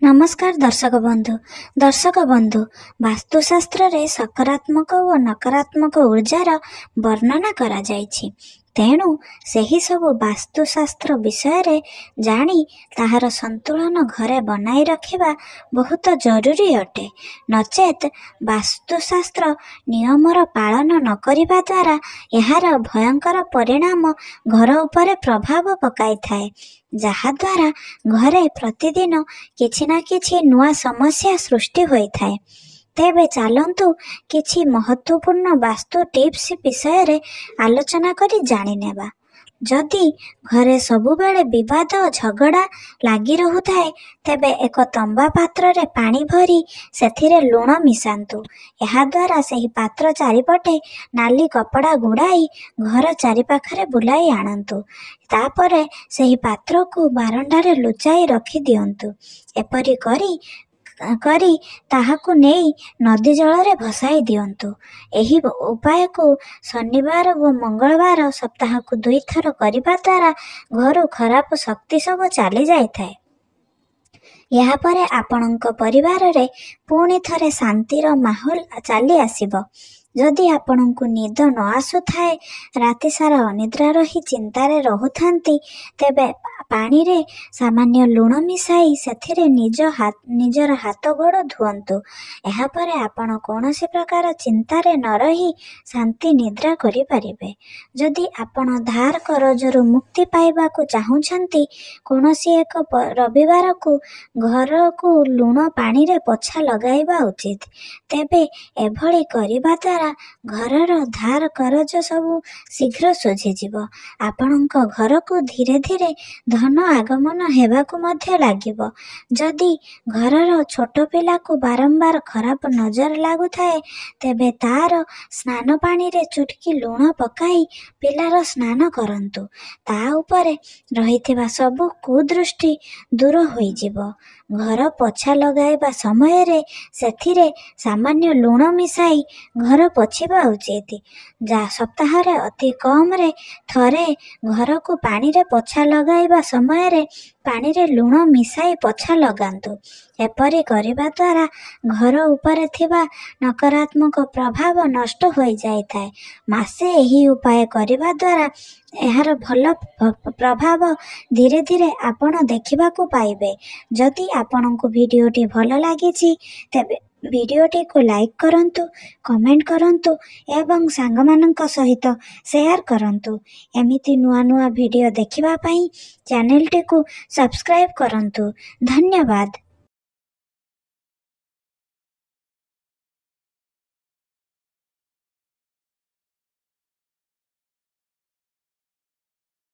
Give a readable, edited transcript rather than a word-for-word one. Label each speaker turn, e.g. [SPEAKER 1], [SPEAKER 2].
[SPEAKER 1] नमस्कार दर्शक बंधु वास्तुशास्त्र रे सकारात्मक और नकारात्मक ऊर्जार वर्णना करा जायछि। तेणु सेही सबु वास्तुशास्त्र विषय रे जानी ताहार संतुलन घरे बनाई रखिबा बहुत जरूरी अटे। नचेत वास्तुशास्त्र नियमर पालन न करिबा द्वारा एहार भयंकर परिणाम घर उपरे प्रभाव पकाई थाए, जहा द्वारा घरे प्रतिदिन किछि ना किछि नुआ समस्या सृष्टि होई थाए। तेबे चालंतु किछि महत्वपूर्ण वास्तु टिप्स विषय रे आलोचना करी जानि नेबा। जदि घरे सबुबेले विवाद झगड़ा लागी रहुथाए तेबे एक तंबा पात्र रे पानी भरी सेथिरे लुण मिसांतु। एहा द्वारा सेही पात्र चारिपटे नाली कपड़ा गुड़ाई घर चारिपाखरे बुलाई आणंतु। तापरे सेही पात्र को बारंडारे लुचाई रखी दियंतु। एपरि करी ताहाकु नेई नदी जलरे भसाई दियंतु। एही उपाय को शनिवार व मंगलवार सप्ताह को 2 थर करिबा द्वारा घर खराब शक्ति सब चली जाय थाए। यहाँ परे आपणक परिवार रे पुणी थरे शांतिर माहौल चली आसीबो। जदि आपणक निद न आसु थाए, राति सारा अनिद्रा रही चिंतारे रहुथांती, तेबे पानी रे सामान्य लुण मिसाई सेथिरे निजर हाथ गोड़ धुअंतु। एहा परे आपण कोनोसी प्रकार चिंतारे न रही शांति निद्रा करि परिबे। जदि आपण धार करजरु मुक्ति पाइबा को चाहुछंती, कोनोसी एक रविवार को घर को लुण पानी रे पोछा लगाइबा उचित। तेबे एभली करिबा द्वारा घरर धार करज सबु शीघ्र सुझी जिवो। आपणक घर को धीरे धीरे धन आगमन हेबाकु मध्य लागिबो। जदि घरर छोट पिला को बारंबार खराब नजर लागु थाए, तेबे तार स्नान पानी रे चुटकी लुण पकाई पिलार स्नान करंतु। ता उपरे रहिथिबा सबु कुदृष्टि दूर होई जिवो। घर पोछा लगाइबा समय रे सेथिरे सामान्य लुण मिसाई घर पोछिबा उचित। सप्ताह रे अति कम रे थरे घर को पानी रे पोछा लगाइबा समय रे पानी रे लुण मिसाई पोछा लगांतु। एपरि करिबा द्वारा घर उपरे थिबा नकारात्मक प्रभाव नष्ट होई जाय थाए। मासे एही उपाय करिबा द्वारा एहार भल प्रभाव धीरे धीरे आपण देखिबा को पाइबे। जदि आपनकु वीडियोटी भल लागिछि तेबे वीडियोटी को लाइक करंतु, कमेंट करंतु एवं सांगमानंक सहित शेयर करंतु। एमिति नुआ नुआ वीडियो देखिबा पई चैनल टी को सब्सक्राइब करंतु। धन्यवाद।